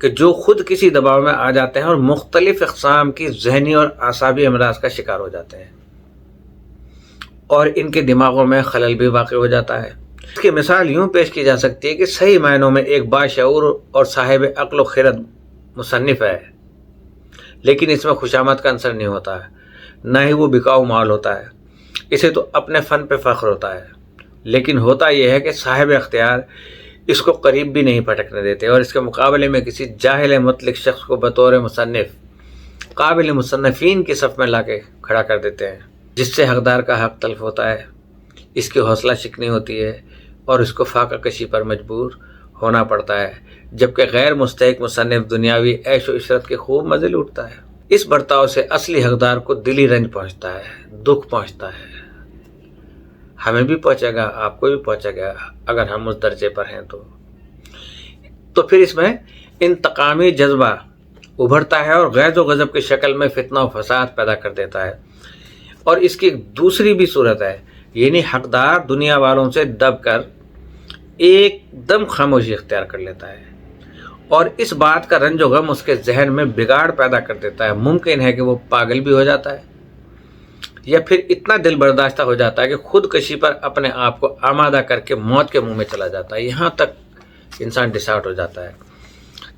کہ جو خود کسی دباؤ میں آ جاتے ہیں اور مختلف اقسام کی ذہنی اور اعصابی امراض کا شکار ہو جاتے ہیں اور ان کے دماغوں میں خلل بھی واقع ہو جاتا ہے۔ اس کی مثال یوں پیش کی جا سکتی ہے کہ صحیح معنوں میں ایک باشعور اور صاحب عقل و خرد مصنف ہے، لیکن اس میں خوشامد کا عنصر نہیں ہوتا ہے، نہ ہی وہ بکاؤ مال ہوتا ہے۔ اسے تو اپنے فن پہ فخر ہوتا ہے، لیکن ہوتا یہ ہے کہ صاحب اختیار اس کو قریب بھی نہیں پھٹکنے دیتے اور اس کے مقابلے میں کسی جاہل مطلق شخص کو بطور مصنف قابل مصنفین کی صف میں لا کے کھڑا کر دیتے ہیں، جس سے حقدار کا حق تلف ہوتا ہے، اس کی حوصلہ شکنی ہوتی ہے اور اس کو فاقہ کشی پر مجبور ہونا پڑتا ہے، جبکہ غیر مستحق مصنف دنیاوی عیش و عشرت کے خوب مزے لوٹتا ہے۔ اس برتاؤ سے اصلی حقدار کو دلی رنج پہنچتا ہے، دکھ پہنچتا ہے۔ ہمیں بھی پہنچے گا، آپ کو بھی پہنچے گا اگر ہم اس درجے پر ہیں تو پھر اس میں انتقامی جذبہ ابھرتا ہے اور غیظ و غضب کی شکل میں فتنہ و فساد پیدا کر دیتا ہے۔ اور اس کی دوسری بھی صورت ہے، یعنی حقدار دنیا والوں سے دب کر ایک دم خاموشی اختیار کر لیتا ہے اور اس بات کا رنج و غم اس کے ذہن میں بگاڑ پیدا کر دیتا ہے۔ ممکن ہے کہ وہ پاگل بھی ہو جاتا ہے یا پھر اتنا دل برداشتہ ہو جاتا ہے کہ خودکشی پر اپنے آپ کو آمادہ کر کے موت کے منہ میں چلا جاتا ہے۔ یہاں تک انسان ڈسارٹ ہو جاتا ہے۔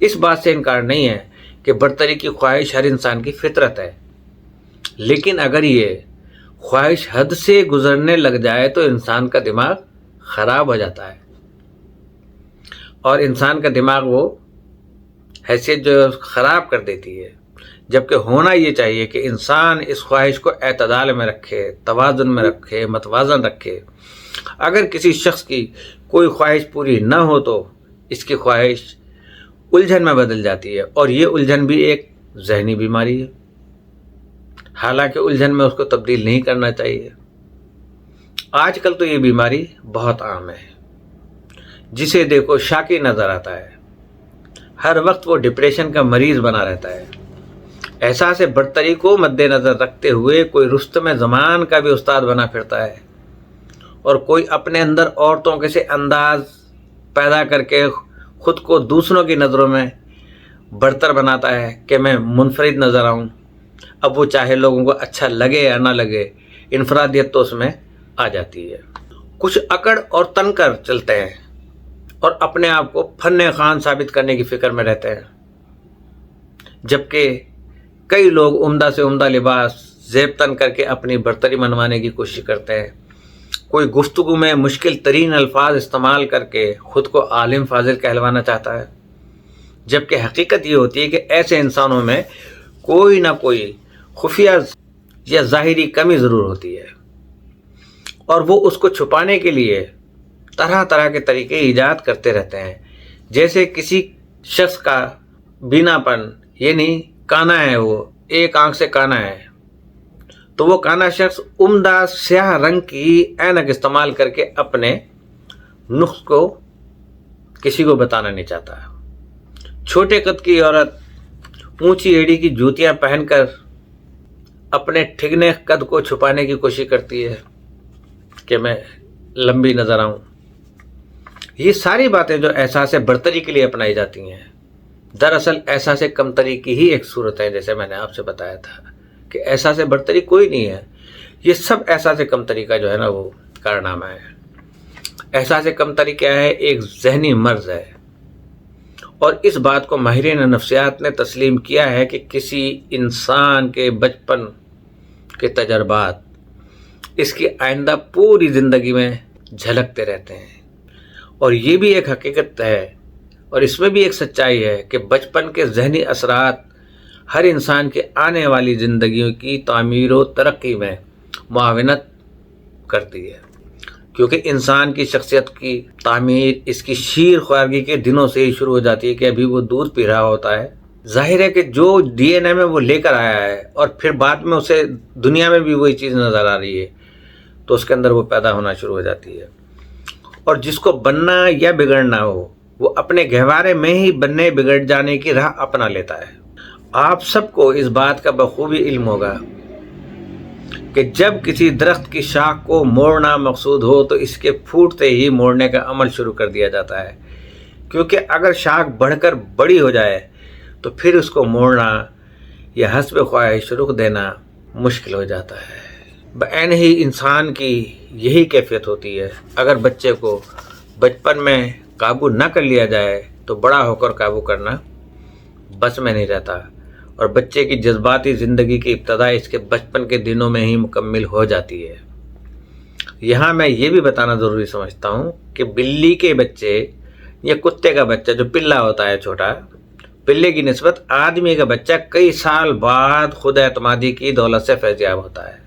اس بات سے انکار نہیں ہے کہ برتری کی خواہش ہر انسان کی فطرت ہے، لیکن اگر یہ خواہش حد سے گزرنے لگ جائے تو انسان کا دماغ خراب ہو جاتا ہے اور انسان کا دماغ وہ حیثیت جو خراب کر دیتی ہے، جبکہ ہونا یہ چاہیے کہ انسان اس خواہش کو اعتدال میں رکھے، توازن میں رکھے، متوازن رکھے۔ اگر کسی شخص کی کوئی خواہش پوری نہ ہو تو اس کی خواہش الجھن میں بدل جاتی ہے اور یہ الجھن بھی ایک ذہنی بیماری ہے، حالانکہ الجھن میں اس کو تبدیل نہیں کرنا چاہیے۔ آج کل تو یہ بیماری بہت عام ہے، جسے دیکھو شاکی نظر آتا ہے، ہر وقت وہ ڈپریشن کا مریض بنا رہتا ہے۔ احساس برتری کو مد نظر رکھتے ہوئے کوئی رستم زمان کا بھی استاد بنا پھرتا ہے اور کوئی اپنے اندر عورتوں کے سے انداز پیدا کر کے خود کو دوسروں کی نظروں میں برتر بناتا ہے کہ میں منفرد نظر آؤں۔ اب وہ چاہے لوگوں کو اچھا لگے یا نہ لگے، انفرادیت تو اس میں آ جاتی ہے۔ کچھ اکڑ اور تن کر چلتے ہیں اور اپنے آپ کو فن خوان ثابت کرنے کی فکر میں رہتے ہیں، جبکہ کئی لوگ عمدہ سے عمدہ لباس زیب تن کر کے اپنی برتری منوانے کی کوشش کرتے ہیں۔ کوئی گفتگو میں مشکل ترین الفاظ استعمال کر کے خود کو عالم فاضل کہلوانا چاہتا ہے، جبکہ حقیقت یہ ہوتی ہے کہ ایسے انسانوں میں کوئی نہ کوئی خفیہ یا ظاہری کمی ضرور ہوتی ہے اور وہ اس کو چھپانے کے لیے طرح طرح کے طریقے ایجاد کرتے رہتے ہیں۔ جیسے کسی شخص کا بینا پن، یعنی کانا ہے، وہ ایک آنکھ سے کانا ہے، تو وہ کانا شخص عمدہ سیاہ رنگ کی اینک استعمال کر کے اپنے نقص کو کسی کو بتانا نہیں چاہتا۔ چھوٹے قد کی عورت اونچی ایڑی کی جوتیاں پہن کر اپنے ٹھگنے قد کو چھپانے کی کوشش کرتی ہے کہ میں لمبی نظر آؤں۔ یہ ساری باتیں جو احساس برتری کے لیے اپنائی جاتی ہیں، دراصل احساس کمتری کی ہی ایک صورت ہے۔ جیسے میں نے آپ سے بتایا تھا کہ احساس برتری کوئی نہیں ہے، یہ سب احساس کمتری کا جو ہے نا وہ کارنامہ ہے۔ احساس کمتری کیا ہے؟ ایک ذہنی مرض ہے، اور اس بات کو ماہرین نفسیات نے تسلیم کیا ہے کہ کسی انسان کے بچپن کے تجربات اس کی آئندہ پوری زندگی میں جھلکتے رہتے ہیں، اور یہ بھی ایک حقیقت ہے اور اس میں بھی ایک سچائی ہے کہ بچپن کے ذہنی اثرات ہر انسان کے آنے والی زندگیوں کی تعمیر و ترقی میں معاونت کرتی ہے، کیونکہ انسان کی شخصیت کی تعمیر اس کی شیر خوارگی کے دنوں سے ہی شروع ہو جاتی ہے کہ ابھی وہ دودھ پی رہا ہوتا ہے۔ ظاہر ہے کہ جو ڈی این اے میں وہ لے کر آیا ہے اور پھر بعد میں اسے دنیا میں بھی وہی چیز نظر آ رہی ہے تو اس کے اندر وہ پیدا ہونا شروع ہو جاتی ہے، اور جس کو بننا یا بگڑنا ہو وہ اپنے گہوارے میں ہی بننے بگڑ جانے کی راہ اپنا لیتا ہے۔ آپ سب کو اس بات کا بخوبی علم ہوگا کہ جب کسی درخت کی شاخ کو موڑنا مقصود ہو تو اس کے پھوٹتے ہی موڑنے کا عمل شروع کر دیا جاتا ہے، کیونکہ اگر شاخ بڑھ کر بڑی ہو جائے تو پھر اس کو موڑنا یا حسب خواہش رخ دینا مشکل ہو جاتا ہے۔ بعین ہی انسان کی یہی کیفیت ہوتی ہے، اگر بچے کو بچپن میں قابو نہ کر لیا جائے تو بڑا ہو کر قابو کرنا بس میں نہیں رہتا، اور بچے کی جذباتی زندگی کی ابتدا اس کے بچپن کے دنوں میں ہی مکمل ہو جاتی ہے۔ یہاں میں یہ بھی بتانا ضروری سمجھتا ہوں کہ بلی کے بچے یا کتے کا بچہ جو پلا ہوتا ہے چھوٹا، پلے کی نسبت آدمی کا بچہ کئی سال بعد خود اعتمادی کی دولت سے فیض یاب ہوتا ہے۔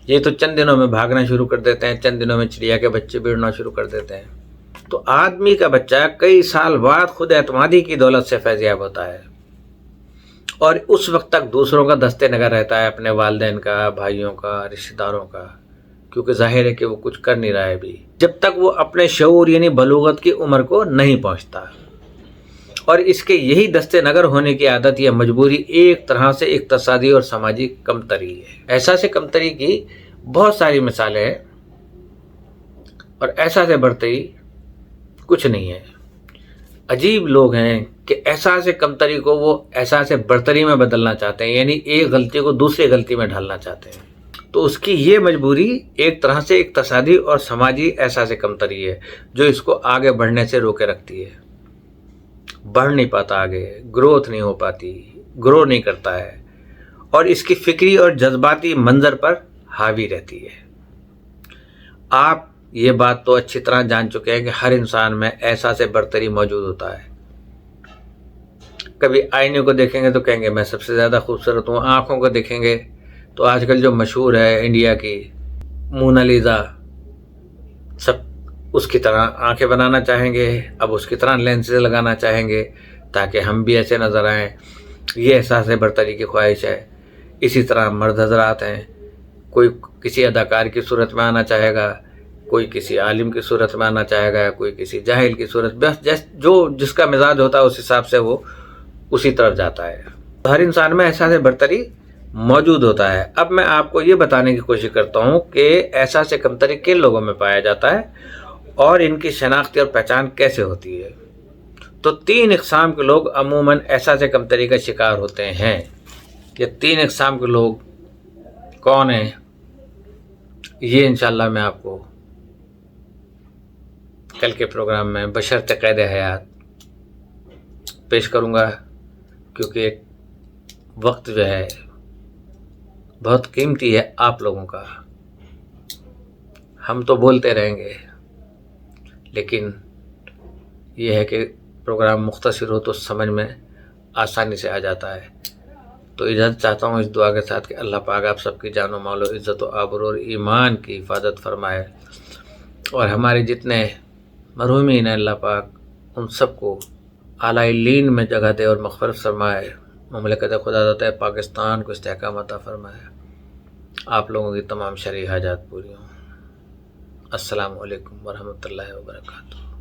یہ تو چند دنوں میں بھاگنا شروع کر دیتے ہیں، چند دنوں میں چڑیا کے بچے بھی اڑنا شروع کر دیتے ہیں، تو آدمی کا بچہ کئی سال بعد خود اعتمادی کی دولت سے فیض یاب ہوتا ہے، اور اس وقت تک دوسروں کا دستے نگر رہتا ہے، اپنے والدین کا، بھائیوں کا، رشتہ داروں کا، کیونکہ ظاہر ہے کہ وہ کچھ کر نہیں رہا ہے ابھی، جب تک وہ اپنے شعور یعنی بلوغت کی عمر کو نہیں پہنچتا۔ اور اس کے یہی دستے نگر ہونے کی عادت یا مجبوری ایک طرح سے اقتصادی اور سماجی کمتری ہے۔ احساس کمتری کی بہت ساری مثالیں ہیں، اور احساس برتری کچھ نہیں ہے۔ عجیب لوگ ہیں کہ احساس کمتری کو وہ احساس برتری میں بدلنا چاہتے ہیں، یعنی ایک غلطی کو دوسری غلطی میں ڈھالنا چاہتے ہیں، تو اس کی یہ مجبوری ایک طرح سے اقتصادی اور سماجی احساس کمتری ہے، جو اس کو آگے بڑھنے سے روکے رکھتی ہے۔ بڑھ نہیں پاتا آگے، گروتھ نہیں ہو پاتی، گرو نہیں کرتا ہے، اور اس کی فکری اور جذباتی منظر پر حاوی رہتی ہے۔ آپ یہ بات تو اچھی طرح جان چکے ہیں کہ ہر انسان میں احساس برتری موجود ہوتا ہے۔ کبھی آئینے کو دیکھیں گے تو کہیں گے میں سب سے زیادہ خوبصورت ہوں، آنکھوں کو دیکھیں گے تو آج کل جو مشہور ہے انڈیا کی مونالیزا، سب اس کی طرح آنکھیں بنانا چاہیں گے، اب اس کی طرح لینسز لگانا چاہیں گے تاکہ ہم بھی ایسے نظر آئیں۔ یہ احساس برتری کی خواہش ہے۔ اسی طرح مرد حضرات ہیں، کوئی کسی اداکار کی صورت میں آنا چاہے گا، کوئی کسی عالم کی صورت میں آنا چاہے گا، کوئی کسی جاہل کی صورت، بس جو جس کا مزاج ہوتا ہے اس حساب سے وہ اسی طرف جاتا ہے۔ ہر انسان میں احساس برتری موجود ہوتا ہے۔ اب میں آپ کو یہ بتانے کی کوشش کرتا ہوں کہ احساس کمتری کن لوگوں میں پایا جاتا ہے اور ان کی شناخت اور پہچان کیسے ہوتی ہے۔ تو 3 اقسام کے لوگ عموماً احساس کمتری کا شکار ہوتے ہیں۔ یہ 3 اقسام کے لوگ کون ہیں، یہ انشاءاللہ میں آپ کو کل کے پروگرام میں بشرط قید حیات پیش کروں گا، کیونکہ ایک وقت جو ہے بہت قیمتی ہے آپ لوگوں کا۔ ہم تو بولتے رہیں گے، لیکن یہ ہے کہ پروگرام مختصر ہو تو سمجھ میں آسانی سے آ جاتا ہے۔ تو اجازت چاہتا ہوں اس دعا کے ساتھ کہ اللہ پاک آپ سب کی جان و مال و عزت و آبرو اور ایمان کی حفاظت فرمائے، اور ہمارے جتنے مرحومین ہیں اللہ پاک ان سب کو اعلیٰ علین میں جگہ دے اور مغفرت فرمائے۔ مملکت خدا داد پاکستان کو استحکام عطا فرمائے، آپ لوگوں کی تمام شرعی حاجات پوری ہوں۔ السلام علیکم ورحمۃ اللہ وبرکاتہ۔